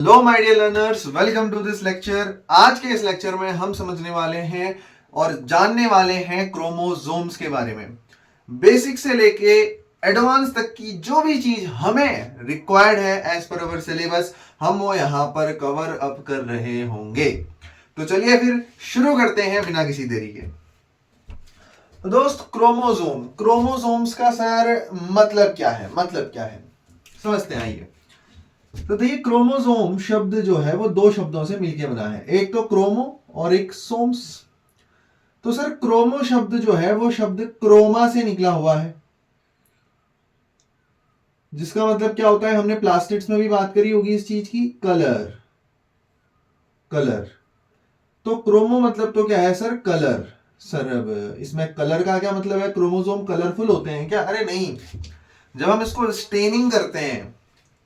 Hello my dear learners, welcome to this lecture. आज के इस लेक्चर में हम समझने वाले हैं और जानने वाले हैं क्रोमोसोम्स के बारे में। बेसिक से लेके एडवांस तक की जो भी चीज हमें रिक्वायर्ड है एज पर अवर सिलेबस, हम वो यहां पर कवर अप कर रहे होंगे। तो चलिए फिर शुरू करते हैं बिना किसी देरी के। तो दोस्त, क्रोमोसोम्स का सर मतलब क्या है, समझते हैं। आइए, तो देखिए, क्रोमोसोम शब्द जो है वो दो शब्दों से मिलकर बना है, एक तो क्रोमो और एक सोम्स। तो सर, क्रोमो शब्द जो है वो शब्द क्रोमा से निकला हुआ है, जिसका मतलब क्या होता है, हमने प्लास्टिक्स में भी बात करी होगी इस चीज की, कलर। कलर तो क्रोमो मतलब तो क्या है सर, कलर। सर अब इसमें कलर का क्या मतलब है, क्रोमोसोम कलरफुल होते हैं क्या? अरे नहीं। जब हम इसको स्टेनिंग करते हैं,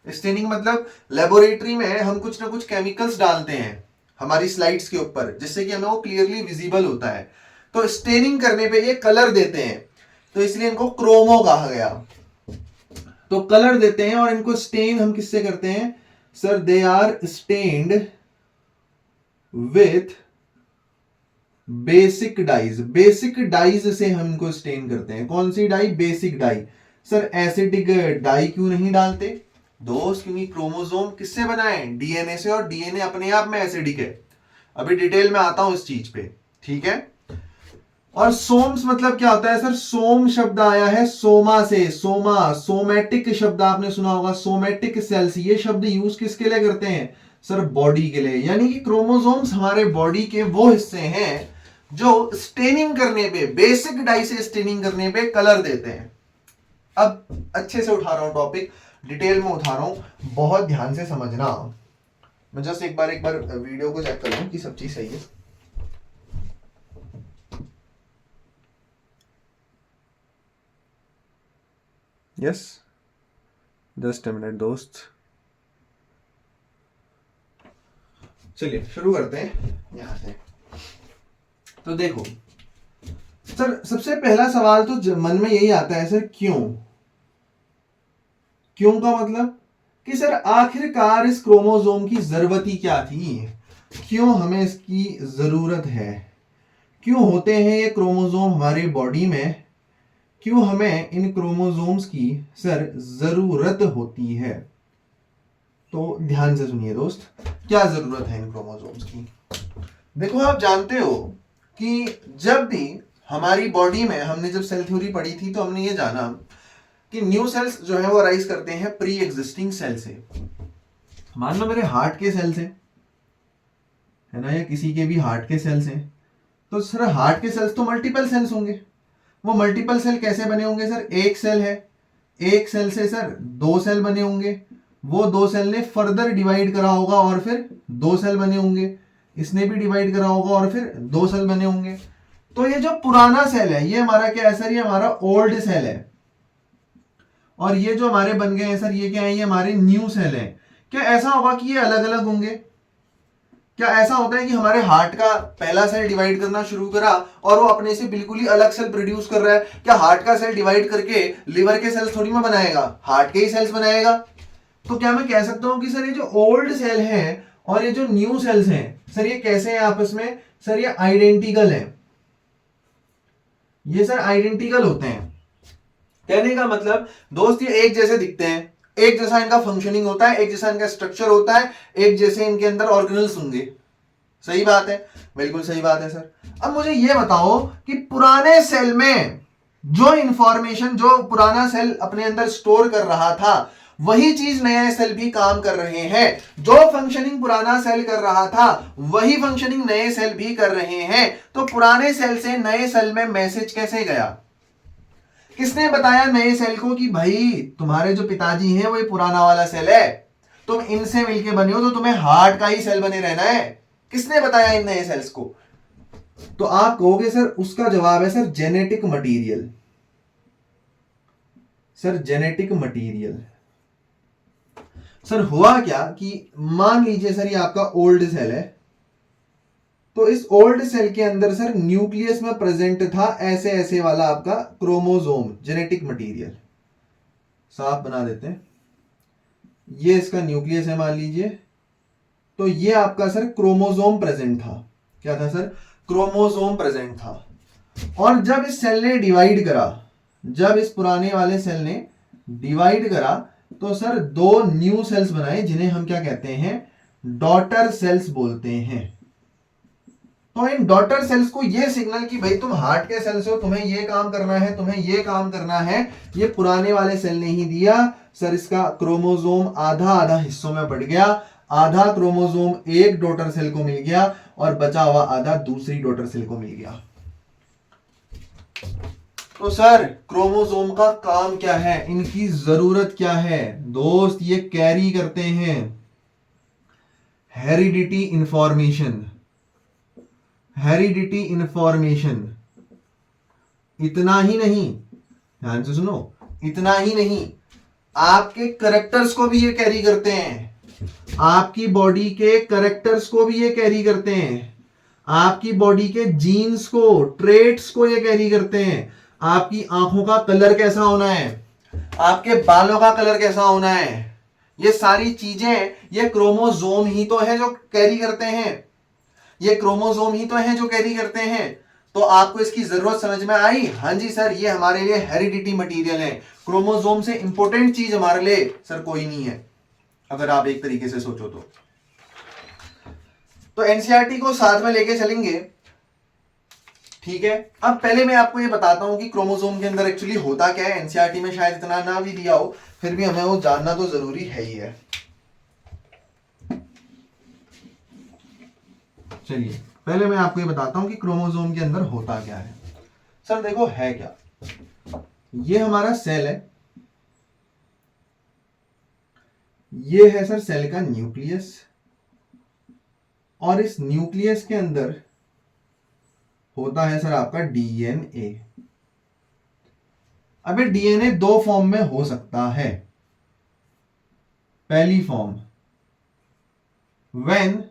स्टेनिंग मतलब लेबोरेटरी में हम कुछ ना कुछ केमिकल्स डालते हैं हमारी स्लाइड्स के ऊपर, जिससे कि हमें वो क्लियरली विजिबल होता है। तो स्टेनिंग करने पे ये कलर देते हैं, तो इसलिए इनको क्रोमो कहा गया। तो कलर देते हैं और इनको स्टेन हम किससे करते हैं sir? They are stained with basic dyes. Basic dyes से हम इनको स्टेन करते हैं। कौन सी dye? Basic dye. Sir acidic dye क्यों नहीं डालते दोस्त? क्योंकि क्रोमोसोम किससे बना है? डीएनए से, और डीएनए अपने आप में एसिडिक है। अभी डिटेल में आता हूं इस चीज पे, ठीक है। और सोम्स मतलब क्या होता है सर? सोम शब्द आया है सोमा से। सोमा, सोमैटिक शब्द आपने सुना होगा, सोमैटिक सेल्स। ये शब्द यूज किसके लिए करते हैं सर? बॉडी के लिए। यानी कि क्रोमोसोम्स हमारे बॉडी के वो हिस्से हैं जो स्टेनिंग करने पे, बेसिक डाई से स्टेनिंग करने पे कलर देते हैं। अब अच्छे से उठा रहा हूं टॉपिक, डिटेल में उठा रहा हूं, बहुत ध्यान से समझना। मैं जस्ट एक बार वीडियो को चेक कर लूं कि सब चीज सही है। यस, जस्ट अ मिनट दोस्त। चलिए शुरू करते हैं यहां से। तो देखो सर, सबसे पहला सवाल तो मन में यही आता है सर, क्यों? क्यों का मतलब कि सर आखिरकार इस क्रोमोसोम की जरूरत ही क्या थी? क्यों हमें इसकी जरूरत है? क्यों होते हैं ये क्रोमोसोम हमारी बॉडी में? क्यों हमें इन क्रोमोसोम्स की सर जरूरत होती है? तो ध्यान से सुनिए दोस्त, क्या जरूरत है इन क्रोमोसोम्स की। देखो, आप जानते हो कि जब भी हमारी बॉडी में, हमने जब सेल थ्योरी पढ़ी थी तो हमने ये जाना कि न्यू सेल्स जो है वो राइज करते हैं प्री एग्जिस्टिंग सेल से। मान लो मेरे हार्ट के सेल्स हैं, है ना, या किसी के भी हार्ट के सेल्स हैं, तो सर हार्ट के सेल्स तो मल्टीपल सेल्स होंगे। वो मल्टीपल सेल कैसे बने होंगे सर? एक सेल है, एक सेल से सर दो सेल बने होंगे, वो दो सेल ने फर्दर डिवाइड करा होगा और फिर दो सेल बने होंगे, इसने भी डिवाइड करा होगा और फिर दो सेल बने होंगे। तो ये जो पुराना सेल है ये हमारा क्या है सर? ये हमारा ओल्ड सेल है। और ये जो हमारे बन गए हैं सर, ये क्या है? ये हमारे न्यू सेल हैं। क्या ऐसा होगा कि ये अलग अलग होंगे? क्या ऐसा होता है कि हमारे हार्ट का पहला सेल डिवाइड करना शुरू करा और वो अपने से बिल्कुल ही अलग सेल प्रोड्यूस कर रहा है? क्या हार्ट का सेल डिवाइड करके लिवर के सेल्स थोड़ी में बनाएगा, हार्ट के ही सेल्स बनाएगा? तो क्या मैं कह सकता हूं कि सर ये जो ओल्ड सेल हैं और ये जो न्यू सेल्स हैं सर, ये कैसे हैं आपस में? सर ये आइडेंटिकल हैं। ये सर आइडेंटिकल होते हैं। कहने का मतलब दोस्त, ये एक जैसे दिखते हैं, एक जैसा इनका फंक्शनिंग होता है, एक जैसा इनका स्ट्रक्चर होता है, एक जैसे इनके अंदर ऑर्गेनल्स होंगे। सही बात है, बिल्कुल सही बात है सर। अब मुझे यह बताओ कि पुराने सेल में जो इंफॉर्मेशन जो पुराना सेल अपने अंदर स्टोर कर रहा था, वही चीज नया सेल भी काम कर रहे हैं। जो फंक्शनिंग पुराना सेल कर रहा था वही फंक्शनिंग नए सेल भी कर रहे हैं। तो पुराने सेल से नए सेल में मैसेज कैसे गया? किसने बताया नए सेल को कि भाई तुम्हारे जो पिताजी हैं वो ये पुराना वाला सेल है, तुम इनसे मिलके बने हो तो तुम्हें हार्ट का ही सेल बने रहना है? किसने बताया इन नए सेल्स को? तो आप कहोगे सर, उसका जवाब है sir genetic material. Sir genetic material. Sir हुआ क्या कि मान लीजिए सर ये आपका ओल्ड सेल है, तो इस ओल्ड सेल के अंदर सर न्यूक्लियस में प्रेजेंट था ऐसे ऐसे वाला आपका क्रोमोसोम, जेनेटिक मटेरियल। साफ बना देते हैं, ये इसका न्यूक्लियस है मान लीजिए, तो ये आपका सर क्रोमोसोम प्रेजेंट था। क्या था सर? क्रोमोसोम प्रेजेंट था। और जब इस सेल ने डिवाइड करा, जब इस पुराने वाले सेल ने डिवाइड करा, तो सर दो न्यू सेल्स बनाए जिन्हें हम क्या कहते हैं? डॉटर सेल्स बोलते हैं। तो इन डॉटर सेल्स को ये सिग्नल कि भाई तुम हार्ट के सेल्स हो, तुम्हें ये काम करना है, तुम्हें ये काम करना है, ये पुराने वाले सेल ने ही दिया। सर इसका क्रोमोसोम आधा आधा हिस्सों में बढ़ गया, आधा क्रोमोसोम एक डॉटर सेल को मिल गया और बचा हुआ आधा दूसरी डॉटर सेल को मिल गया। तो सर क्रोमोसोम का काम क्या है, इनकी जरूरत क्या है दोस्त? ये कैरी करते हैं हेरिडिटी इंफॉर्मेशन। Heredity information. इतना ही नहीं, ध्यान से सुनो, इतना ही नहीं, आपके करेक्टर्स को भी ये कैरी करते हैं। आपकी बॉडी के करेक्टर्स को भी ये कैरी करते हैं। आपकी बॉडी के जीन्स को, ट्रेट्स को ये कैरी करते हैं। आपकी आंखों का कलर कैसा होना है, आपके बालों का कलर कैसा होना है, ये सारी चीजें ये क्रोमोसोम ही तो है जो कैरी करते हैं। ये क्रोमोसोम ही तो है जो कैरी करते हैं। तो आपको इसकी जरूरत समझ में आई? हाँ जी सर, ये हमारे लिए हेरिडिटी मटेरियल है। क्रोमोसोम से इंपॉर्टेंट चीज हमारे लिए सर कोई नहीं है, अगर आप एक तरीके से सोचो तो एनसीईआरटी को साथ में लेके चलेंगे, ठीक है। अब पहले मैं आपको ये बताता हूं कि क्रोमोसोम के अंदर एक्चुअली होता क्या है। एनसीईआरटी में शायद इतना ना भी दिया हो, फिर भी हमें वो जानना तो जरूरी है ही है। चलिए पहले मैं आपको ये बताता हूं कि क्रोमोसोम के अंदर होता क्या है। सर देखो है क्या, ये हमारा सेल है, ये है सर सेल का न्यूक्लियस, और इस न्यूक्लियस के अंदर होता है सर आपका डीएनए। अब ये डीएनए दो फॉर्म में हो सकता है। पहली form, when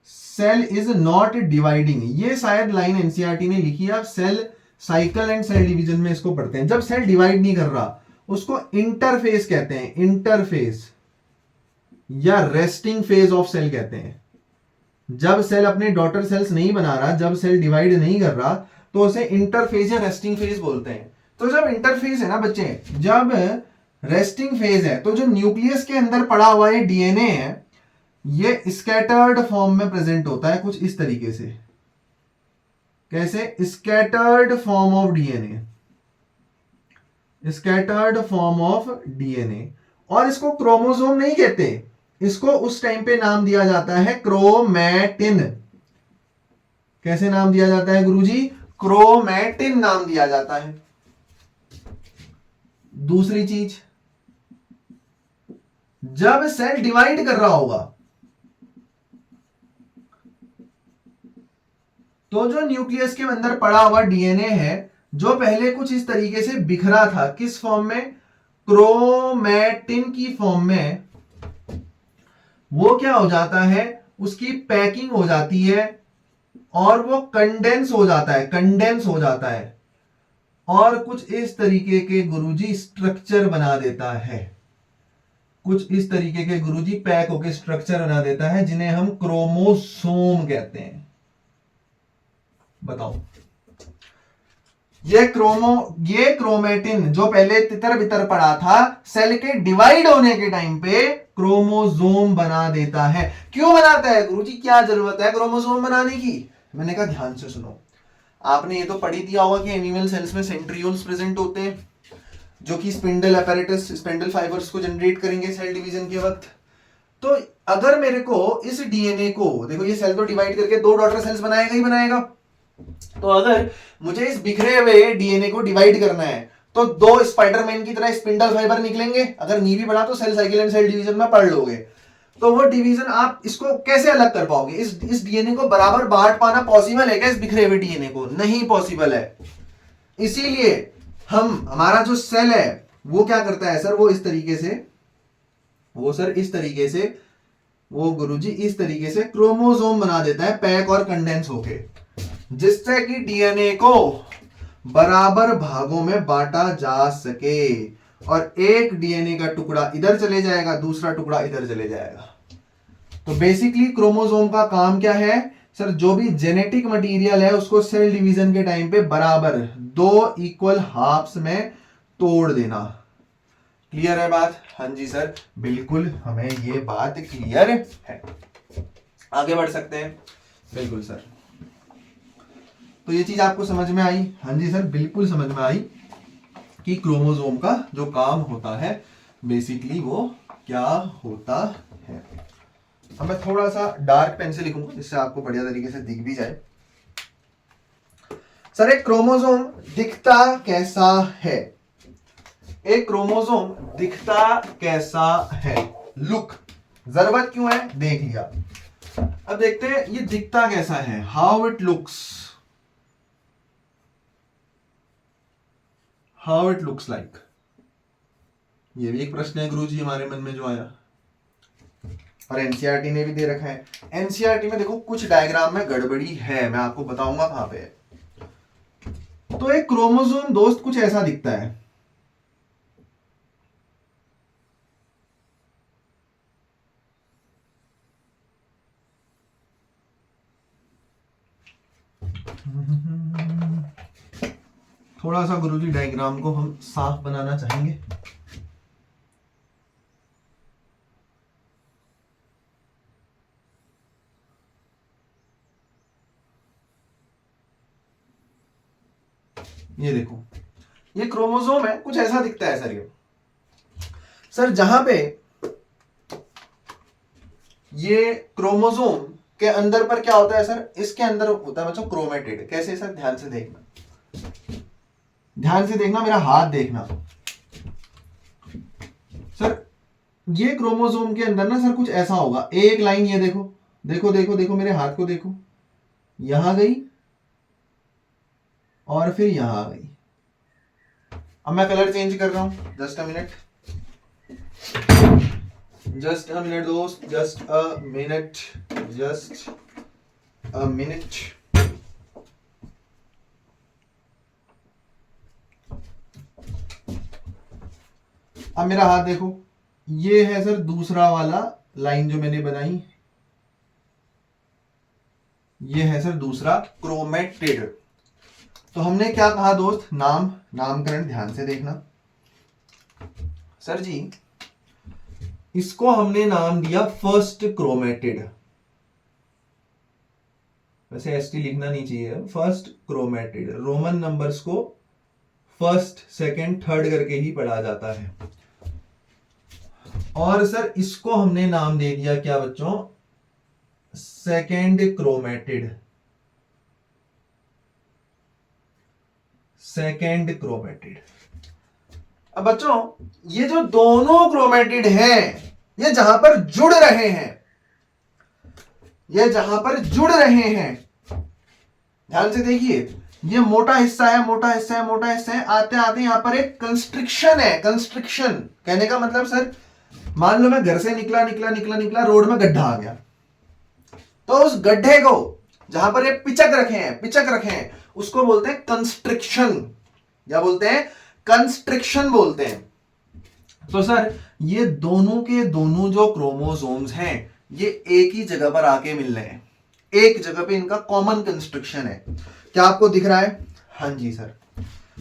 cell is not dividing. ये शायद लाइन एनसीईआरटी ने लिखी है, आप cell cycle and cell division में इसको पढ़ते हैं। जब सेल डिवाइड नहीं कर रहा उसको इंटरफेस कहते हैं, इंटरफेस या रेस्टिंग फेज ऑफ सेल कहते हैं। जब सेल अपने डॉटर सेल्स नहीं बना रहा, जब सेल डिवाइड नहीं कर रहा, तो उसे इंटरफेज या रेस्टिंग फेज बोलते हैं। तो जब इंटरफेज है ना बच्चे, जब रेस्टिंग फेज है, तो जो न्यूक्लियस के अंदर पड़ा हुआ ये डीएनए है, ये स्कैटर्ड फॉर्म में प्रेजेंट होता है कुछ इस तरीके से। कैसे? Scattered form of DNA, scattered form of DNA. और इसको क्रोमोसोम नहीं कहते, इसको उस टाइम पे नाम दिया जाता है क्रोमैटिन। कैसे नाम दिया जाता है गुरुजी? क्रोमैटिन नाम दिया जाता है। दूसरी चीज, जब सेल डिवाइड कर रहा होगा तो जो न्यूक्लियस के अंदर पड़ा हुआ डीएनए है, जो पहले कुछ इस तरीके से बिखरा था, किस फॉर्म में? क्रोमैटिन की फॉर्म में, वो क्या हो जाता है, उसकी पैकिंग हो जाती है और वो कंडेंस हो जाता है, कंडेंस हो जाता है और कुछ इस तरीके के गुरुजी स्ट्रक्चर बना देता है। कुछ इस तरीके के गुरुजी पैक होकर स्ट्रक्चर बना देता है, जिन्हें हम क्रोमोसोम कहते हैं। बताओ, ये क्रोमैटिन जो पहले तितर बितर पड़ा था, सेल के डिवाइड होने के टाइम पे क्रोमोसोम बना देता है। क्यों बनाता है गुरुजी? क्या जरूरत है क्रोमोसोम बनाने की? मैंने कहा ध्यान से सुनो, आपने ये तो पढ़ी दिया होगा कि एनिमल सेल्स में सेंट्रियोल्स प्रेजेंट होते हैं, जो कि स्पिंडल अपैरेटस, स्पिंडल फाइबर्स को जनरेट करेंगे सेल डिवीजन के वक्त। तो अगर मेरे को इस डीएनए को, देखो ये सेल तो डिवाइड करके दो डॉटर सेल्स बनाएगा ही बनाएगा, तो अगर मुझे इस बिखरे हुए डीएनए को डिवाइड करना है तो दो स्पाइडरमैन की तरह स्पिंडल फाइबर निकलेंगे। अगर नहीं भी पढ़ा तो cell cycle and cell division में पढ़ लोगे। तो वो डिवीजन आप इसको कैसे अलग कर पाओगे? इस डीएनए को बराबर बांट पाना पॉसिबल है क्या इस बिखरे हुए डीएनए को? नहीं पॉसिबल है। इसीलिए हमारा जो सेल है वो क्या करता है सर, वो इस तरीके से, वो गुरुजी इस तरीके से क्रोमोसोम बना देता है, पैक और कंडेंस होके, जिससे कि डीएनए को बराबर भागों में बांटा जा सके और एक डीएनए का टुकड़ा इधर चले जाएगा, दूसरा टुकड़ा इधर चले जाएगा। तो बेसिकली क्रोमोसोम का काम क्या है सर, जो भी जेनेटिक मटेरियल है उसको सेल डिवीजन के टाइम पे बराबर 2 इक्वल हाफ्स में तोड़ देना। क्लियर है बात? हाँ जी सर, बिल्कुल हमें ये बात क्लियर है। आगे बढ़ सकते हैं। बिल्कुल सर, तो ये चीज आपको समझ में आई? हाँ जी सर, बिल्कुल समझ में आई कि क्रोमोसोम का जो काम होता है बेसिकली वो क्या होता है। अब मैं थोड़ा सा डार्क पेन से लिखूंगा जिससे आपको बढ़िया तरीके से दिख भी जाए। सर एक क्रोमोसोम दिखता कैसा है? एक क्रोमोसोम दिखता कैसा है? लुक, जरूरत क्यों है देख लिया। अब देखते हैं ये दिखता कैसा है, how it looks, how it looks like. ये भी एक प्रश्न है गुरुजी हमारे मन में जो आया, और एनसीईआरटी ने भी दे रखा है। एनसीईआरटी में देखो कुछ डायग्राम में गड़बड़ी है, मैं आपको बताऊंगा कहां पे। तो एक क्रोमोसोम दोस्त कुछ ऐसा दिखता है। थोड़ा सा गुरुजी डायग्राम को हम साफ बनाना चाहेंगे। ये देखो, ये क्रोमोसोम है, कुछ ऐसा दिखता है सर। ये सर जहां पे ये क्रोमोसोम के अंदर पर क्या होता है सर, इसके अंदर होता है बच्चों क्रोमेटिड। कैसे सर, ध्यान से देखना, ध्यान से देखना, मेरा हाथ देखना सर। ये क्रोमोसोम के अंदर ना सर कुछ ऐसा होगा, एक लाइन ये देखो, देखो देखो देखो मेरे हाथ को देखो, यहां गई और फिर यहां आ गई। अब मैं कलर चेंज कर रहा हूं, just a minute, just a minute दोस्त, just a minute, just a minute. अब मेरा हाथ देखो, ये है सर दूसरा वाला लाइन जो मैंने बनाई, ये है सर दूसरा क्रोमेटिड। तो हमने क्या कहा दोस्त, नाम, नामकरण ध्यान से देखना सर जी। इसको हमने नाम दिया फर्स्ट क्रोमेटिड, वैसे एसटी लिखना नहीं चाहिए, फर्स्ट क्रोमेटिड। रोमन नंबर्स को फर्स्ट सेकंड थर्ड करके ही पढ़ा जाता है। और सर इसको हमने नाम दे दिया क्या बच्चों, सेकंड क्रोमेटिड, सेकंड क्रोमेटिड। अब बच्चों ये जो दोनों क्रोमेटिड हैं, ये जहां पर जुड़ रहे हैं, ये जहां पर जुड़ रहे हैं, ध्यान से देखिए, ये मोटा हिस्सा है, मोटा हिस्सा है, मोटा हिस्सा है, आते आते यहां पर एक कंस्ट्रिक्शन है। कंस्ट्रिक्शन कहने का मतलब सर, मान लो मैं घर से निकला निकला निकला निकला, रोड में गड्ढा आ गया, तो उस गड्ढे को जहां पर ये पिचक रखे हैं, पिचक रखे हैं, उसको बोलते हैं कंस्ट्रिक्शन। क्या बोलते हैं? कंस्ट्रिक्शन बोलते हैं। तो सर ये दोनों के दोनों जो क्रोमोसोम्स हैं, ये एक ही जगह पर आके मिल रहे हैं, एक जगह पे इनका कॉमन कंस्ट्रक्शन है। क्या आपको दिख रहा है? हाँ जी सर,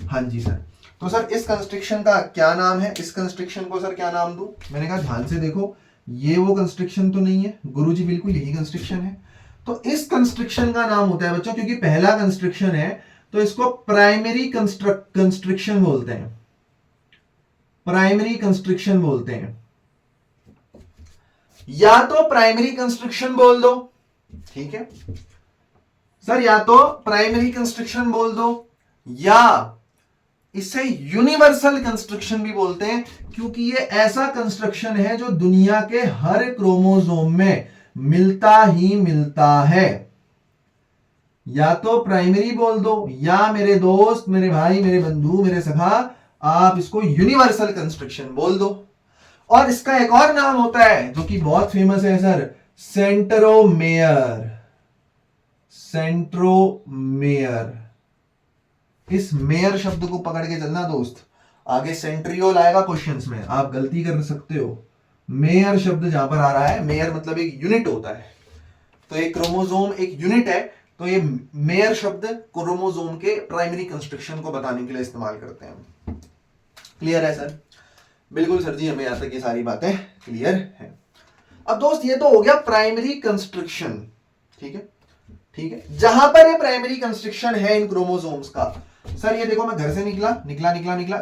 हाँ जी सर। तो सर इस कंस्ट्रक्शन का क्या नाम है? इस कंस्ट्रक्शन को सर क्या नाम दूं? मैंने कहा ध्यान से देखो, ये वो कंस्ट्रक्शन तो नहीं है गुरुजी, बिल्कुल यही कंस्ट्रक्शन है। तो इस कंस्ट्रक्शन का नाम होता है बच्चों, क्योंकि पहला कंस्ट्रक्शन है, तो इसको प्राइमरी कंस्ट्रक्शन बोलते हैं, प्राइमरी कंस्ट्रक्शन बोलते हैं। या तो प्राइमरी कंस्ट्रक्शन बोल दो, ठीक है सर, या तो प्राइमरी कंस्ट्रक्शन बोल दो, या इसे यूनिवर्सल कंस्ट्रक्शन भी बोलते हैं, क्योंकि ये ऐसा कंस्ट्रक्शन है जो दुनिया के हर क्रोमोसोम में मिलता ही मिलता है। या तो प्राइमरी बोल दो, या मेरे दोस्त, मेरे भाई, मेरे बंधु, मेरे सखा, आप इसको यूनिवर्सल कंस्ट्रक्शन बोल दो। और इसका एक और नाम होता है जो कि बहुत फेमस है सर, सेंट्रोमेयर, सेंट्रोमेयर। इस मेयर शब्द को पकड़ के चलना दोस्त, आगे सेंट्रियोल आएगा क्वेश्चंस में, आप गलती कर सकते हो, मेयर शब्द जहां पर आ रहा है, मेयर मतलब एक यूनिट होता है, तो एक क्रोमोसोम एक यूनिट है, तो ये मेयर शब्द क्रोमोसोम के प्राइमरी कंस्ट्रक्शन को बताने के लिए इस्तेमाल करते हैं। क्लियर है सर? बिल्कुल सर जी, हमें यहां तक ये सारी बातें क्लियर है। अब दोस्त ये तो हो गया प्राइमरी कंस्ट्रक्शन, ठीक है, ठीक है। जहां पर ये प्राइमरी कंस्ट्रक्शन है इन क्रोमोसोम्स का, सर ये देखो मैं घर से निकला निकला निकला निकला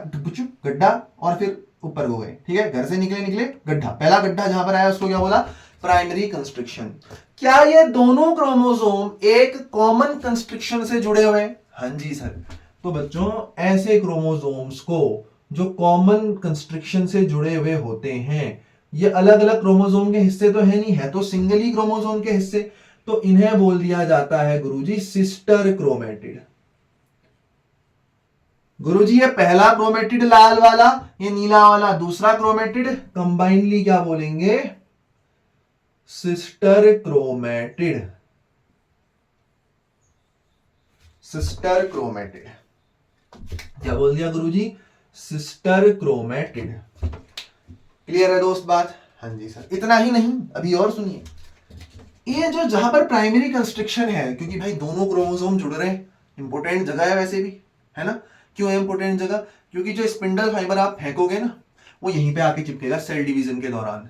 गड्ढा और फिर ऊपर हो गए, ठीक है, घर से निकले निकले गड्ढा, पहला गड्ढा जहां पर आया उसको क्या बोला? Primary constriction. क्या ये दोनों क्रोमोसोम एक कॉमन कंस्ट्रक्शन से जुड़े हुए हैं? हाँ जी सर। तो बच्चों ऐसे क्रोमोसोम्स को जो कॉमन कंस्ट्रक्शन से जुड़े हुए होते हैं, ये अलग अलग क्रोमोसोम के हिस्से तो है नहीं, है तो सिंगल ही क्रोमोसोम के हिस्से, तो इन्हें बोल दिया जाता है गुरुजी सिस्टर क्रोमेटिड। गुरुजी ये पहला क्रोमेटिड लाल वाला, ये नीला वाला दूसरा क्रोमेटिड, कंबाइनली क्या बोलेंगे? Sister chromatid. सिस्टर क्रोमेटिड क्या बोल दिया गुरुजी? Sister chromatid. क्लियर है दोस्त बात? हाँ जी सर। इतना ही नहीं, अभी और सुनिए, ये जो जहां पर प्राइमरी कंस्ट्रक्शन है, क्योंकि भाई दोनों क्रोमोसोम जुड़ रहे हैं, इंपोर्टेंट जगह है वैसे भी, है ना? क्यों है इंपोर्टेंट जगह? क्योंकि जो स्पिंडल फाइबर आप फेंकोगे ना, वो यहीं पे आके चिपकेगा सेल डिवीजन के दौरान।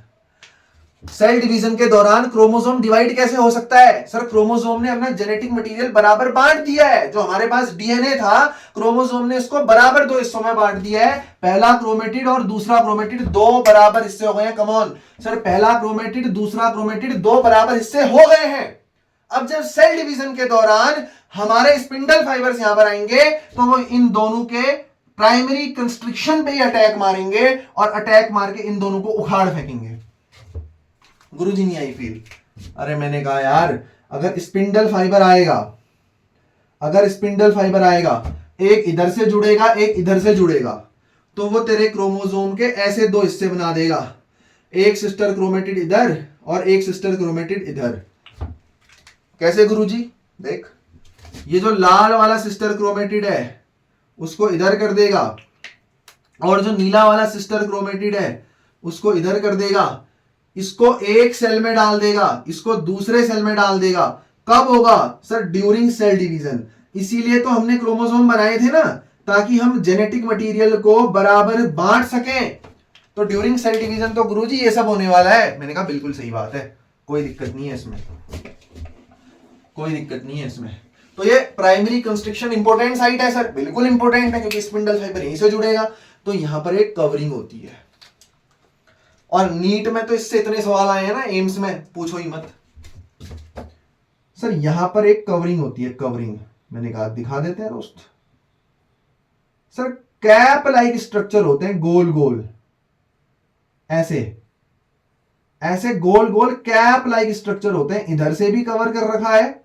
सेल डिवीजन के दौरान क्रोमोसोम डिवाइड कैसे हो सकता है? सर क्रोमोसोम ने अपना जेनेटिक मटेरियल बराबर बांट दिया है। जो हमारे पास डीएनए था, क्रोमोसोम ने इसको बराबर दो हिस्सों में बांट दिया है, पहला क्रोमेटिड और दूसरा क्रोमेटिड, दो बराबर हिस्से हो गए हैं। कमॉन सर, पहला क्रोमेटिड दूसरा क्रोमेटिड दो बराबर हिस्से हो गए हैं। अब जब सेल डिवीजन के दौरान हमारे स्पिंडल फाइबर्स यहां पर आएंगे, तो वो इन दोनों के प्राइमरी कंस्ट्रक्शन पे ही अटैक मारेंगे और अटैक मार के इन दोनों को उखाड़ फेंकेंगे। गुरुजी नहीं आई फील? अरे मैंने कहा यार, अगर स्पिंडल फाइबर आएगा, अगर स्पिंडल फाइबर आएगा, एक इधर से जुड़ेगा एक इधर से जुड़ेगा, तो वो तेरे क्रोमोसोम के ऐसे दो हिस्से बना देगा, एक सिस्टर क्रोमेटिड इधर और एक सिस्टर क्रोमेटिड इधर। कैसे गुरुजी? देख, ये जो लाल वाला सिस्टर क्रोमेटिड है उसको इधर कर देगा, और जो नीला वाला सिस्टर क्रोमेटिड है उसको इधर कर देगा, इसको एक सेल में डाल देगा, इसको दूसरे सेल में डाल देगा। कब होगा? Sir during cell division. इसीलिए तो हमने क्रोमोसोम बनाए थे ना, ताकि हम जेनेटिक मटेरियल को बराबर बांट सकें। तो ड्यूरिंग सेल डिवीजन तो गुरुजी ये सब होने वाला है। मैंने कहा बिल्कुल सही बात है, कोई दिक्कत नहीं है इसमें, कोई दिक्कत नहीं है इसमें। तो ये प्राइमरी कंस्ट्रक्शन इंपॉर्टेंट साइट है सर, बिल्कुल इंपॉर्टेंट है, क्योंकि स्पिंडल फाइबर यहीं से जुड़ेगा, तो यहां पर एक कवरिंग होती है। और नीट में तो इससे इतने सवाल आए हैं ना, एम्स में पूछो ही मत। सर यहां पर एक कवरिंग होती है, कवरिंग, मैंने कहा दिखा देते हैं दोस्त। सर कैप लाइक स्ट्रक्चर होते हैं, गोल गोल, ऐसे ऐसे गोल गोल कैप लाइक स्ट्रक्चर होते हैं। इधर से भी कवर कर रखा है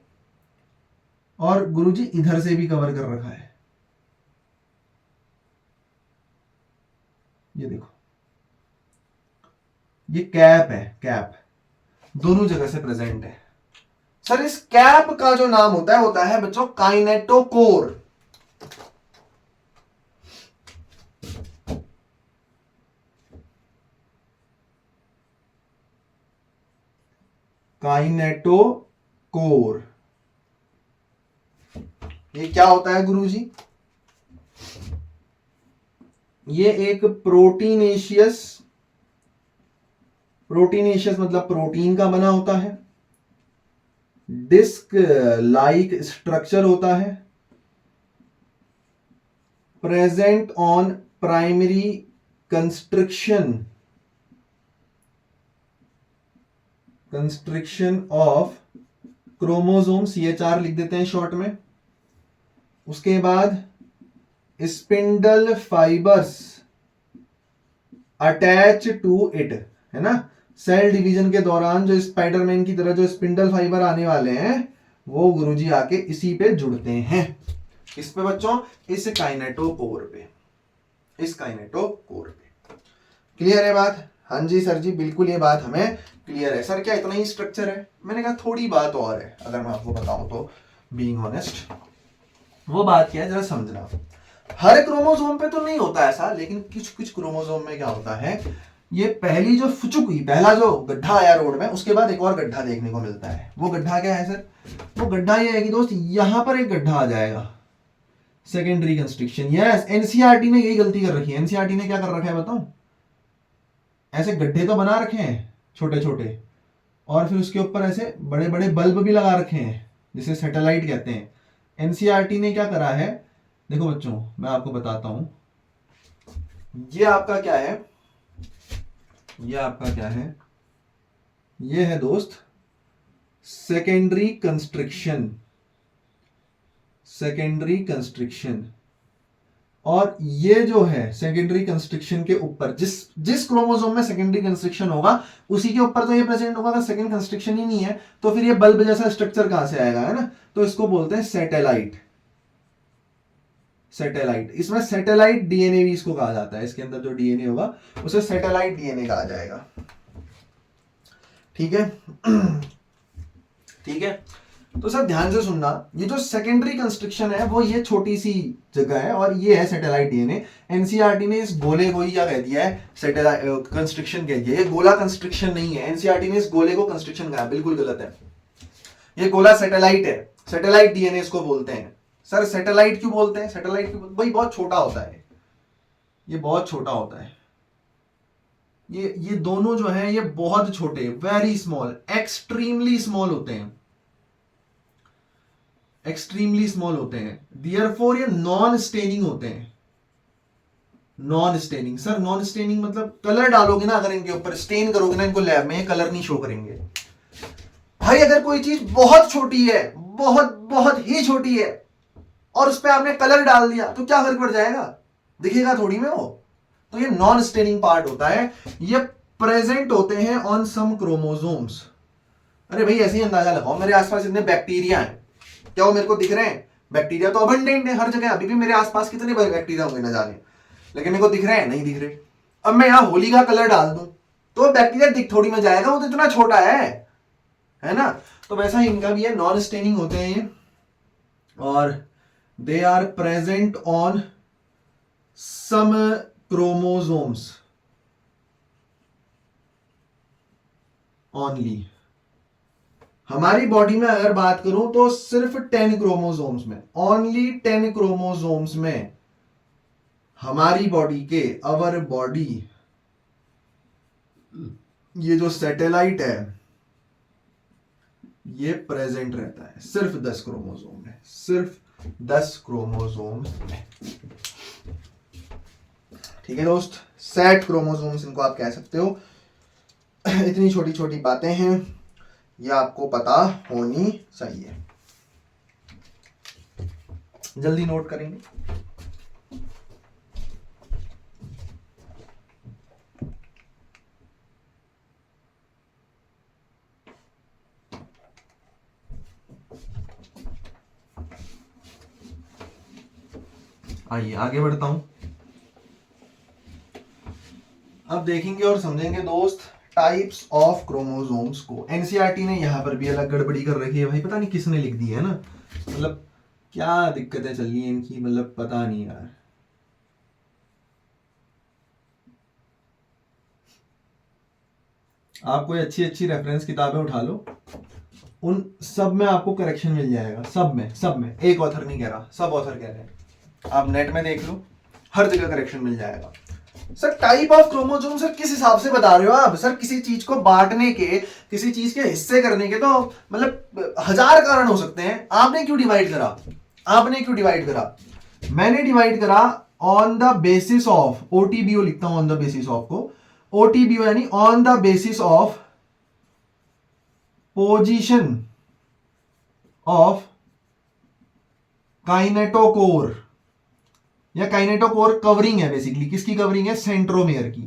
और गुरुजी इधर से भी कवर कर रखा है। ये देखो, ये कैप है, कैप दोनों जगह से प्रेजेंट है। सर इस कैप का जो नाम होता है बच्चों काइनेटोकोर। काइनेटोकोर ये क्या होता है गुरुजी? ये एक प्रोटीनेशियस, प्रोटीनेशियस मतलब प्रोटीन का बना होता है, डिस्क लाइक स्ट्रक्चर होता है, present on primary construction, construction of chromosome, CHR लिख देते हैं शॉर्ट में। उसके बाद spindle fibres attach to it, है ना? सेल डिवीजन के दौरान जो स्पाइडरमैन की तरह जो स्पिंडल फाइबर आने वाले हैं, वो गुरुजी आके इसी पे जुड़ते हैं। इस पे बच्चों, इस काइनेटोकोर पे, इस काइनेटोकोर पे। क्लियर है बात? हाँ जी सर जी, बिल्कुल ये बात हमें क्लियर है। सर क्या इतना ही स्ट्रक्चर है? मैंने कहा थोड़ी बात और है, अगर मैं आपको बताऊं तो, बीइंग ऑनेस्ट। वो बात क्या है जरा समझना। हर क्रोमोसोम पे तो नहीं होता ऐसा, लेकिन कुछ कुछ क्रोमोसोम में क्या होता है, ये पहली जो फुचुक हुई, पहला जो गड्ढा आया रोड में, उसके बाद एक और गड्ढा देखने को मिलता है। वो गड्ढा क्या है सर? वो गड्ढा ये है कि दोस्त यहां पर एक गड्ढा आ जाएगा, सेकेंडरी कंस्ट्रक्शन। यस, एनसीईआरटी ने यही गलती कर रखी है। एनसीईआरटी ने क्या कर रखा है बताऊं? ऐसे गड्ढे तो बना रखे हैं छोटे छोटे, और फिर उसके ऊपर ऐसे बड़े बड़े बल्ब भी लगा रखे हैं, जिसे सैटेलाइट कहते हैं। एनसीईआरटी ने क्या करा है, देखो बच्चों मैं आपको बताता हूं। ये आपका क्या है, ये आपका क्या है, ये है दोस्त सेकेंडरी कंस्ट्रक्शन। सेकेंडरी कंस्ट्रक्शन, और ये जो है सेकेंडरी कंस्ट्रक्शन के ऊपर जिस जिस क्रोमोसोम में सेकेंडरी कंस्ट्रक्शन होगा उसी के ऊपर तो ये प्रेजेंट होगा। अगर सेकेंड कंस्ट्रक्शन ही नहीं है तो फिर ये बल्ब जैसा स्ट्रक्चर कहां से आएगा, है ना? तो इसको बोलते हैं सैटेलाइट। सैटेलाइट, इसमें सैटेलाइट डीएनए भी इसको कहा जाता है। इसके अंदर जो डीएनए होगा उसे सैटेलाइट डीएनए कहा जाएगा। ठीक है ठीक है। तो सर ध्यान से सुनना, ये जो सेकेंडरी कंस्ट्रक्शन है वो ये छोटी सी जगह है, और ये है सैटेलाइट डीएनए। एनसीईआरटी ने इस गोले को ही क्या कह दिया है, सैटेलाइट कंस्ट्रक्शन कह दिया। ये गोला कंस्ट्रक्शन नहीं है, एनसीईआरटी ने इस गोले को कंस्ट्रक्शन कहा, बिल्कुल गलत है। ये गोला सैटेलाइट है, सैटेलाइट डीएनए इसको बोलते हैं। सर सैटेलाइट क्यों बोलते हैं? सैटेलाइट क्यों? भाई बहुत छोटा होता है, ये बहुत छोटा होता है। ये दोनों जो है ये बहुत छोटे, वेरी स्मॉल, एक्सट्रीमली स्मॉल होते हैं, एक्सट्रीमली स्मॉल होते हैं। देयरफॉर ये नॉन स्टेनिंग होते हैं। Non staining, sir non staining मतलब कलर डालोगे ना अगर इनके ऊपर, स्टेन करोगे ना इनको लैब में, ये कलर नहीं शो करेंगे। भाई अगर कोई चीज बहुत छोटी है, बहुत बहुत ही छोटी है, और उस पर आपने कलर डाल दिया तो क्या फर्क पड़ जाएगा? दिखेगा थोड़ी में वो। तो ये नॉन स्टेनिंग पार्ट होता है। ये प्रेजेंट होते हैं ऑन सम क्रोमोसोम्स। अरे भाई ऐसे ही अंदाजा लगाओ, मेरे आसपास इतने बैक्टीरिया हैं, क्या वो मेरे को दिख रहे हैं? बैक्टीरिया तो अबंडेंट है हर जगह, अभी भी मेरे आसपास कितने बैक्टीरिया होंगे ना जाने, लेकिन मेरे को दिख रहे हैं? नहीं दिख रहे। अब मैं यहां होली का कलर डाल दूं तो बैक्टीरिया दिख थोड़ी में जाएगा, वो तो इतना छोटा है ना? तो वैसा ही इनका भी है, नॉन स्टेनिंग होते हैं ये, और they are present on some chromosomes only. हमारी बॉडी में अगर बात करूं तो सिर्फ 10 क्रोमोसोम्स में, ओनली 10 क्रोमोसोम्स में हमारी बॉडी के, अवर बॉडी, ये जो सैटेलाइट है ये प्रेजेंट रहता है सिर्फ 10 क्रोमोसोम में, सिर्फ 10 क्रोमोसोम में। ठीक है दोस्त, सेट क्रोमोसोम्स इनको आप कह सकते हो। इतनी छोटी छोटी बातें हैं, ये आपको पता होनी चाहिए। जल्दी नोट करेंगे। आइए आगे बढ़ता हूं। अब देखेंगे और समझेंगे दोस्त टाइप्स ऑफ क्रोमोसोम्स को। एनसीईआरटी ने यहां पर भी अलग गड़बड़ी कर रखी है भाई, पता नहीं किसने लिख दी है ना, मतलब क्या दिक्कतें चल रही हैं इनकी, मतलब पता नहीं यार। आप कोई अच्छी अच्छी रेफरेंस किताबें उठा लो, उन सब में आपको करेक्शन मिल जाएगा, सब में एक ऑथर नहीं कह रहा, सब ऑथर कह रहे हैं। आप नेट में देख लो, हर जगह करेक्शन मिल जाएगा। Sir type of chromosome sir किस हिसाब से बता रहे हो आप? सर किसी चीज को बांटने के, किसी चीज के हिस्से करने के तो मतलब 1000 कारण हो सकते हैं। आपने क्यों डिवाइड करा? आपने क्यों डिवाइड करा? मैंने डिवाइड करा ऑन द बेसिस ऑफ, ओटीबीओ लिखता हूं ऑन द बेसिस ऑफ को, ओटीबीओ यानी on the basis of position of kinetochore, या काइनेटोकोर कवरिंग है बेसिकली, किसकी कवरिंग है? सेंट्रोमेयर की।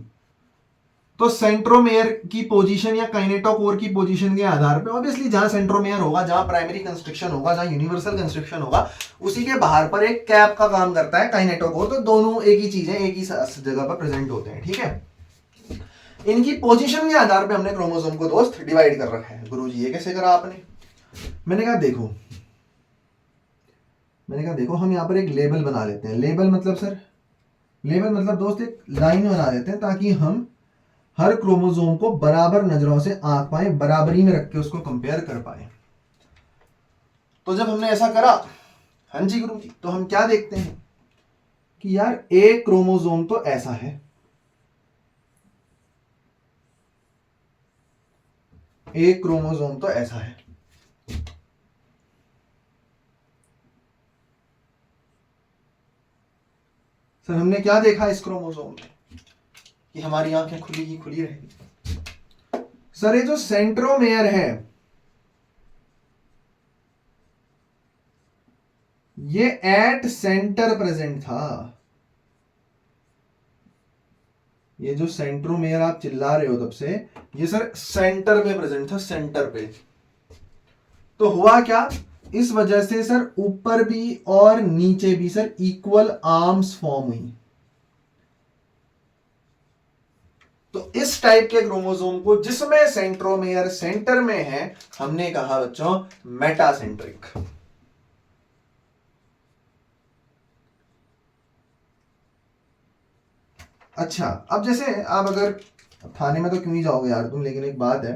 तो सेंट्रोमेयर की पोजीशन या काइनेटोकोर की पोजीशन के आधार पे ऑब्वियसली जहां सेंट्रोमेयर होगा, जहां प्राइमरी कंस्ट्रक्शन होगा, जहां यूनिवर्सल कंस्ट्रक्शन होगा, उसी के बाहर पर एक कैप का काम करता है काइनेटोकोर। तो दोनों एक ही चीज है, एक ही जगह पर प्रेजेंट होते हैं। ठीक है, इनकी पोजीशन के आधार पे हमने क्रोमोसोम को दोस्त डिवाइड कर रखा है। गुरुजी ये कैसे करा आपने? मैंने कहा देखो हम यहां पर एक लेबल बना लेते हैं। लेबल मतलब सर, लेबल मतलब दोस्त एक लाइन बना लेते हैं ताकि हम हर क्रोमोसोम को बराबर नजरों से आंक पाए, बराबरी में रख के उसको कंपेयर कर पाए। तो जब हमने ऐसा करा, हाँ जी गुरु जी, तो हम क्या देखते हैं कि यार एक क्रोमोसोम तो ऐसा है, एक क्रोमोसोम तो ऐसा है, सर हमने क्या देखा इस क्रोमोसोम में कि हमारी आंखें खुली ही खुली रहेगी। सर ये जो सेंट्रोमेयर है, ये एट सेंटर प्रेजेंट था। ये जो सेंट्रोमेयर आप चिल्ला रहे हो तब से, ये सर सेंटर में प्रेजेंट था, सेंटर पे। तो हुआ क्या, इस वजह से सर ऊपर भी और नीचे भी सर इक्वल आर्म्स फॉर्म हुई। तो इस टाइप के क्रोमोसोम को जिसमें सेंट्रोमेयर सेंटर में है, हमने कहा बच्चों मेटासेंट्रिक। अच्छा, अब जैसे आप अगर थाने में तो क्यों ही जाओगे यार तुम, लेकिन एक बात है,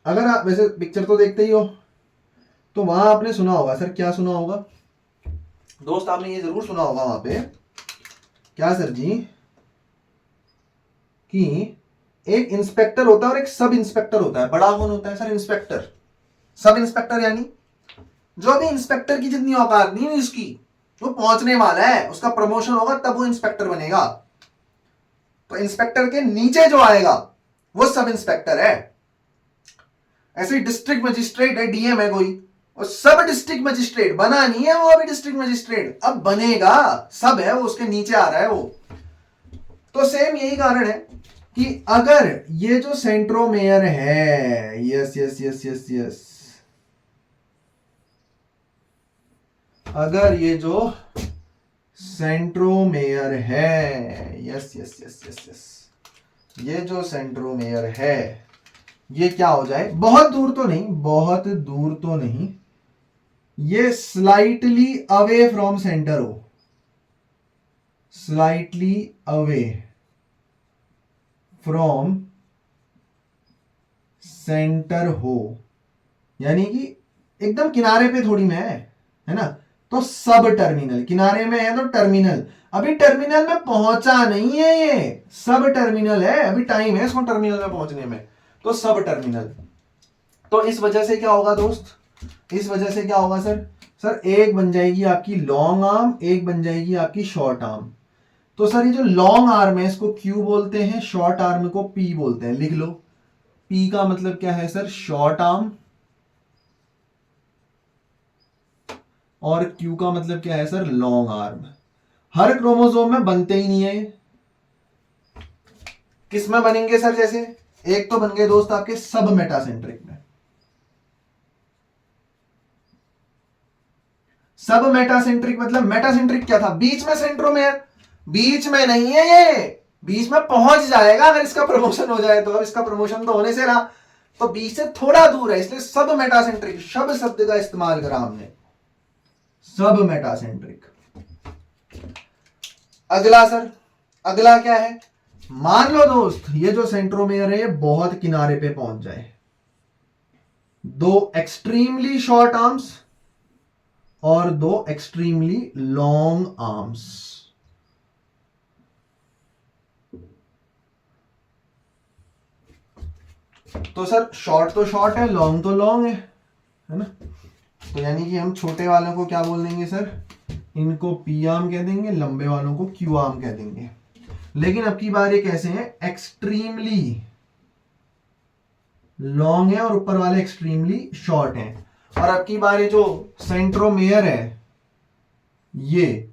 अगर आप वैसे पिक्चर तो देखते ही हो, तो वहां आपने सुना होगा सर, क्या सुना होगा दोस्त, आपने ये जरूर सुना होगा वहां पे, क्या सर जी, कि एक इंस्पेक्टर होता है और एक सब इंस्पेक्टर होता है। बड़ा कौन होता है सर? इंस्पेक्टर। सब इंस्पेक्टर यानी जो भी इंस्पेक्टर की जितनी औकात नहीं है उसकी, वो पहुंचने वाला है, उसका प्रमोशन होगा तब वो इंस्पेक्टर बनेगा। तो इंस्पेक्टर के नीचे जो आएगा वो सब इंस्पेक्टर है। ऐसे डिस्ट्रिक्ट मजिस्ट्रेट है, डीएम है कोई, और सब डिस्ट्रिक्ट मजिस्ट्रेट बना नहीं है वो अभी डिस्ट्रिक्ट मजिस्ट्रेट, अब बनेगा, सब है वो, उसके नीचे आ रहा है वो। तो सेम यही कारण है कि अगर ये जो सेंट्रोमेयर है, yes yes yes yes yes, अगर ये जो सेंट्रोमेयर है, yes yes yes yes yes, ये जो सेंट्रोमेयर है, ये क्या हो जाए, बहुत दूर तो नहीं, बहुत दूर तो नहीं, ये स्लाइटली अवे फ्रॉम सेंटर हो, स्लाइटली अवे फ्रॉम सेंटर हो, यानी कि एकदम किनारे पे थोड़ी में है ना। तो सब टर्मिनल, किनारे में है तो टर्मिनल, अभी टर्मिनल में पहुंचा नहीं है, ये सब टर्मिनल है, अभी टाइम है इसको टर्मिनल में पहुंचने में, तो सब टर्मिनल। तो इस वजह से क्या होगा दोस्त, इस वजह से क्या होगा सर, सर एक बन जाएगी आपकी लॉन्ग आर्म, एक बन जाएगी आपकी शॉर्ट आर्म। तो सर ये जो लॉन्ग आर्म है इसको क्यू बोलते हैं, शॉर्ट आर्म को पी बोलते हैं, लिख लो। पी का मतलब क्या है सर, शॉर्ट आर्म, और क्यू का मतलब क्या है सर, लॉन्ग आर्म। हर क्रोमोसोम में बनते ही नहीं है, किस में बनेंगे सर, जैसे एक तो बन गए दोस्त आपके सब मेटासेंट्रिक में। सब मेटासेंट्रिक मतलब, मेटासेंट्रिक क्या था, बीच में सेंट्रोमेयर, बीच में नहीं है ये, बीच में पहुंच जाएगा अगर इसका प्रमोशन हो जाए तो। अब इसका प्रमोशन तो होने से रहा, तो बीच से थोड़ा दूर है, इसलिए सब मेटासेंट्रिक, सब शब्द का इस्तेमाल करा हमने, सब मेटासेंट्रिक। अगला सर, अगला क्या है, मान लो दोस्त ये जो सेंट्रोमेयर है ये बहुत किनारे पे पहुंच जाए, दो एक्सट्रीमली शॉर्ट आर्म्स और दो एक्सट्रीमली लॉन्ग आर्म्स। तो सर शॉर्ट तो शॉर्ट है, लॉन्ग तो लॉन्ग है ना। तो यानी कि हम छोटे वालों को क्या बोल देंगे सर, इनको पी आर्म कह देंगे, लंबे वालों को क्यू आर्म कह देंगे। लेकिन अब की बार ये कैसे हैं, एक्सट्रीमली लॉन्ग है और ऊपर वाले एक्सट्रीमली शॉर्ट हैं। और अब की बार ये जो सेंट्रोमेयर है, ये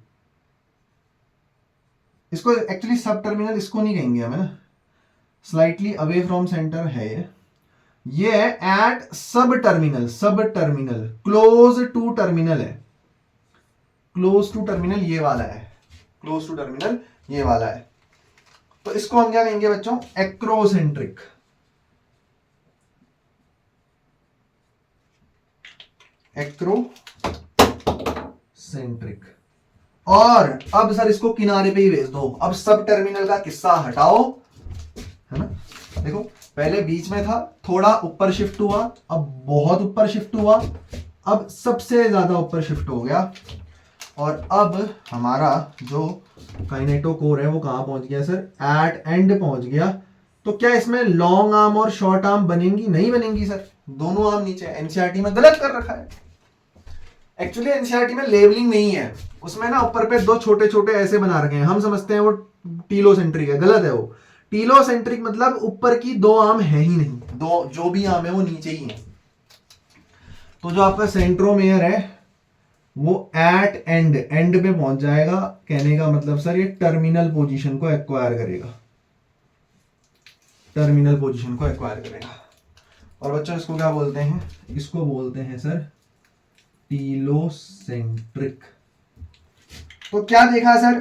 इसको एक्चुअली सब टर्मिनल इसको नहीं कहेंगे हम, है ना, स्लाइटली अवे फ्रॉम सेंटर है ये है एट सब टर्मिनल, सब टर्मिनल क्लोज टू टर्मिनल है, क्लोज टू टर्मिनल ये वाला है, क्लोज टू टर्मिनल ये वाला है। तो इसको हम क्या कहेंगे बच्चों, एक्रोसेंट्रिक। एक्रोसेंट्रिक। और अब सर इसको किनारे पे ही भेज दो, अब सब टर्मिनल का किस्सा हटाओ, है ना, देखो पहले बीच में था, थोड़ा ऊपर शिफ्ट हुआ, अब बहुत ऊपर शिफ्ट हुआ, अब सबसे ज्यादा ऊपर शिफ्ट हो गया, और अब हमारा जो काइनेटोकोर है वो कहाँ पहुंच गया सर? एट एंड पहुंच गया। तो क्या इसमें लॉन्ग आर्म और शॉर्ट आर्म बनेंगी? नहीं बनेंगी सर, दोनों आर्म नीचे। एनसीईआरटी में गलत कर रखा है। एक्चुअली एनसीईआरटी में लेवलिंग नहीं है, उसमें ना ऊपर पे दो छोटे छोटे ऐसे बना रखे हैं, हम समझते हैं वो टीलोसेंट्रिक है, गलत है वो। टीलोसेंट्रिक मतलब ऊपर की दो आर्म है ही नहीं, दो जो भी आर्म है वो नीचे ही है। तो जो आपका सेंट्रोमेयर है वो एट एंड पे पहुंच जाएगा। कहने का मतलब सर ये टर्मिनल पोजीशन को एक्वायर करेगा, टर्मिनल पोजीशन को एक्वायर करेगा। और बच्चों इसको क्या बोलते हैं? इसको बोलते हैं सर टीलोसेंट्रिक। तो क्या देखा सर?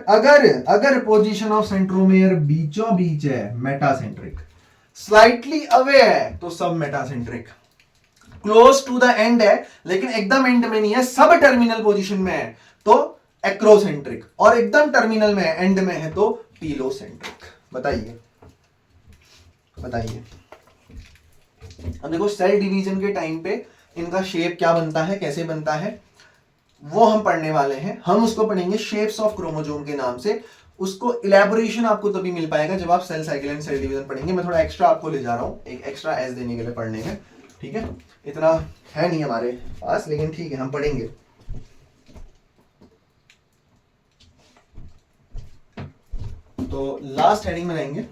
अगर पोजीशन ऑफ सेंट्रोमेयर बीचों बीच है मेटासेंट्रिक, स्लाइटली अवे है तो सब metacentric, close to the end है लेकिन एकदम एंड में नहीं है, सब टर्मिनल पोजीशन में है तो एक्रोसेंट्रिक, और एकदम टर्मिनल में है, एंड में है तो टीलोसेंट्रिक। बताइए अब देखो सेल डिवीजन के टाइम पे इनका शेप क्या बनता है, कैसे बनता है, वो हम पढ़ने वाले हैं। हम उसको पढ़ेंगे शेप्स ऑफ क्रोमोसोम के नाम से। उसको इलेबोरेशन आपको तभी मिल पाएगा जब आप cell cycle and cell division पढ़ेंगे। मैं थोड़ा एक्स्ट्रा आपको ले जा रहा हूं, एक एक्स्ट्रा एस देने के लिए पढ़ने में, ठीक है? इतना है नहीं हमारे पास, लेकिन ठीक है हम पढ़ेंगे। तो लास्ट हेडिंग बनाएंगे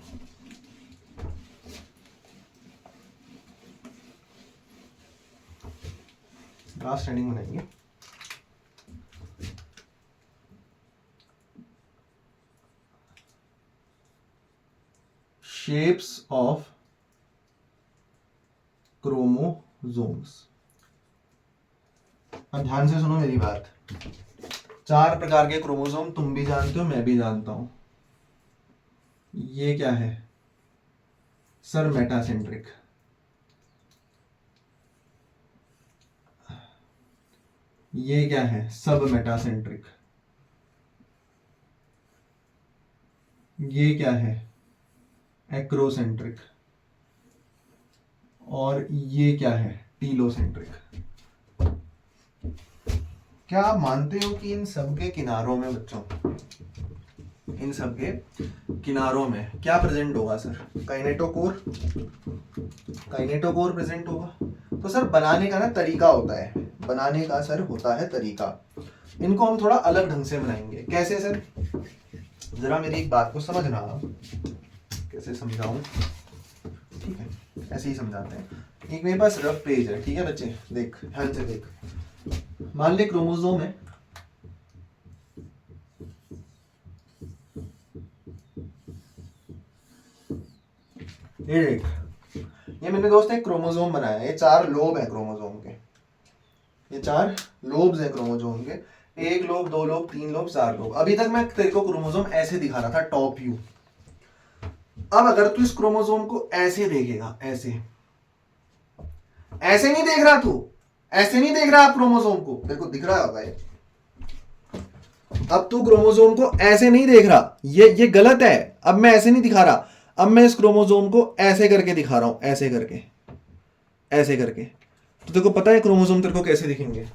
शेप्स ऑफ क्रोमोसोम्स। अब ध्यान से सुनो मेरी बात। 4 प्रकार के क्रोमोसोम तुम भी जानते हो, मैं भी जानता हूं। ये क्या है सर? मेटासेंट्रिक। ये क्या है? सब मेटासेंट्रिक। ये क्या है? एक्रोसेंट्रिक। और ये क्या है? टीलोसेंट्रिक। क्या आप मानते हो कि इन सब के किनारों में बच्चों, इन सब के किनारों में क्या प्रेजेंट होगा सर? काइनेटोकोर प्रेजेंट होगा। तो सर बनाने का ना तरीका होता है, बनाने का सर होता है तरीका। इनको हम थोड़ा अलग ढंग से बनाएंगे। कैसे सर? जरा मेरी एक बात को समझना, कैसे समझाऊं? ठीक है, ऐसे ही समझाते हैं। एक मेरे पास रफ पेज है, ठीक है बच्चे? देख ध्यान से देख। मान ले क्रोमोसोम है, ये देख, ये मैंने दोस्त एक क्रोमोसोम बनाया है। ये 4 लोब है क्रोमोसोम के, ये 4 लोब्स है क्रोमोसोम के। 1 लोब, 2 लोब, 3 लोब, 4 लोब। अभी तक मैं तेरे को क्रोमोसोम ऐसे दिखा रहा था, टॉप व्यू। अब अगर तू इस क्रोमोसोम को ऐसे देखेगा, ऐसे नहीं देख रहा, तू ऐसे नहीं देख रहा। आप क्रोमोसोम को, तेरे को दिख रहा होगा ये। अब तू क्रोमोसोम को ऐसे नहीं देख रहा, ये गलत है। अब मैं ऐसे नहीं दिखा रहा, अब मैं इस क्रोमोसोम को ऐसे करके दिखा रहा हूं, ऐसे करके। तो तेरे को पता है क्रोमोसोम तेरे को कैसे दिखेंगे?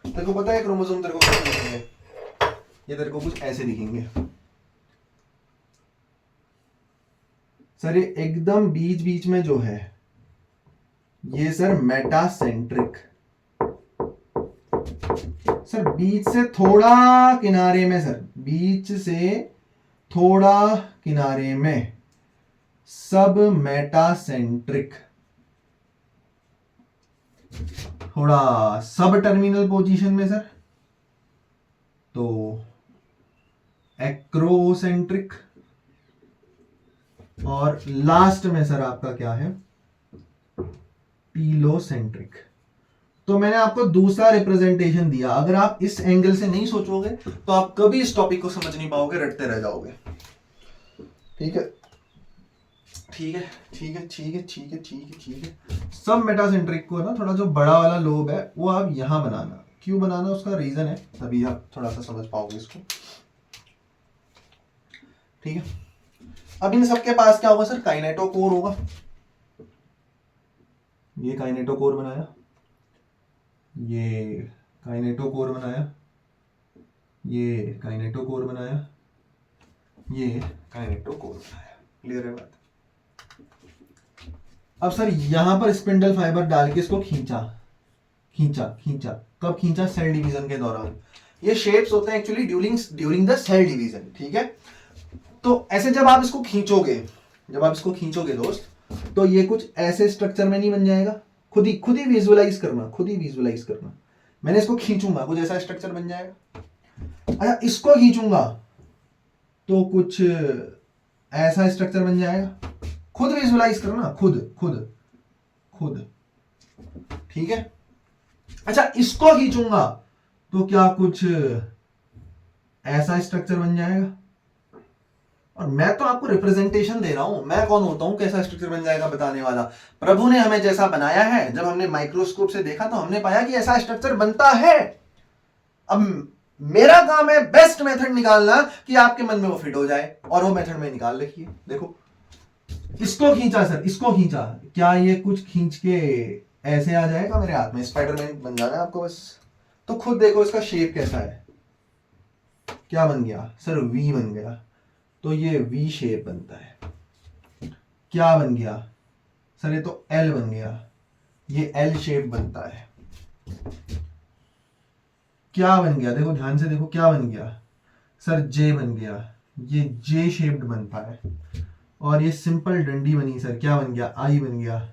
तेरे को पता है क्रोमोसोम तेरे को कैसे दिखेंगे? ये तेरे को कुछ ऐसे दिखेंगे सर। ये एकदम बीच बीच में जो है ये सर मेटासेंट्रिक। सर बीच से थोड़ा किनारे में, सर बीच से थोड़ा किनारे में सब मेटासेंट्रिक। थोड़ा सब टर्मिनल पोजीशन में सर तो एक्रोसेंट्रिक। और लास्ट में सर आपका क्या है? टीलोसेंट्रिक। तो मैंने आपको दूसरा रिप्रेजेंटेशन दिया। अगर आप इस एंगल से नहीं सोचोगे तो आप कभी इस टॉपिक को समझ नहीं पाओगे, रटते रह जाओगे। ठीक है? सब मेटासेंट्रिक को ना थोड़ा जो बड़ा वाला लोब है वो आप यहां बनाना। क्यों बनाना? उसका रीजन है, तभी आप थोड़ा सा समझ पाओगे इसको। ठीक है? अब इन सबके पास क्या होगा सर, काइनेटोकोर होगा। ये काइनेटोकोर बनाया, ये काइनेटोकोर बनाया, ये काइनेटोकोर बनाया, ये काइनेटोकोर बनाया। क्लियर है बात? अब सर यहां पर स्पिंडल फाइबर डाल के इसको खींचा खींचा खींचा, कब खींचा? सेल डिवीजन के दौरान। ये शेप्स होते हैं actually during the cell division, ठीक है। तो ऐसे जब आप इसको खींचोगे दोस्त, तो ये कुछ ऐसे स्ट्रक्चर में नहीं बन जाएगा? खुद ही विजुअलाइज करना, मैंने इसको खींचूंगा कुछ ऐसा स्ट्रक्चर बन जाएगा। अच्छा, इसको खींचूंगा तो कुछ ऐसा स्ट्रक्चर बन जाएगा। खुद विजुअलाइज करना, खुद, ठीक है। अच्छा, इसको खींचूंगा तो क्या कुछ ऐसा स्ट्रक्चर बन जाएगा। और मैं तो आपको रिप्रेजेंटेशन दे रहा हूं, मैं कौन होता हूं कैसा स्ट्रक्चर बन जाएगा बताने वाला। प्रभु ने हमें जैसा बनाया है, जब हमने माइक्रोस्कोप से देखा तो हमने पाया कि ऐसा स्ट्रक्चर बनता है। अब मेरा काम है बेस्ट मेथड निकालना कि आपके मन में वो फिट हो जाए, और वो मेथड में निकाल रखिए। देखो, इसको खींचा सर, इसको खींचा, क्या ये कुछ खींच के ऐसे आ जाएगा मेरे हाथ में? स्पाइडरमैन बन जाना है आपको बस। तो खुद देखो इसका शेप कैसा है, क्या बन गया सर? वी बन गया। तो ये वी शेप बनता है। क्या बन गया सर? ये तो एल बन गया, ये एल शेप बनता है। क्या बन गया? देखो ध्यान से देखो, क्या बन गया सर? जे बन गया, ये जे शेप्ड बनता है। और ये सिंपल डंडी बनी सर, क्या बन गया? आई बन गया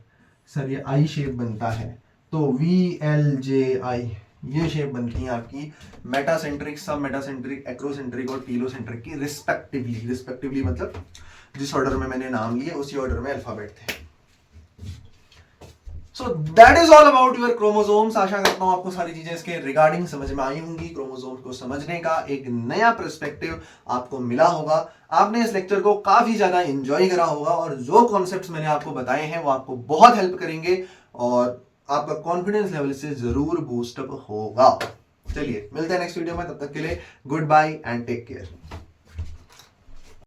सर, ये आई शेप बनता है। तो वी एल जे आई ये शेप बनती है आपकी मेटासेंट्रिक, सब मेटासेंट्रिक, एक्रोसेंट्रिक और टीलोसेंट्रिक की रिस्पेक्टिवली मतलब जिस ऑर्डर में मैंने नाम लिए उसी ऑर्डर में अल्फाबेट थे। So that is all about your chromosomes. आशा करता हूं आपको सारी चीजें इसके रिगार्डिंग समझ में आई होंगी। क्रोमोसोम्स को समझने का एक नया पर्सपेक्टिव आपको मिला होगा। आपने इस लेक्चर को काफी ज्यादा एंजॉय करा होगा, और जो कॉन्सेप्ट्स मैंने आपको बताए हैं वो आपको बहुत हेल्प करेंगे और आपका कॉन्फिडेंस लेवल से जरूर बूस्टअप होगा। चलिए मिलते हैं नेक्स्ट वीडियो में, तब तक के लिए good bye and take care.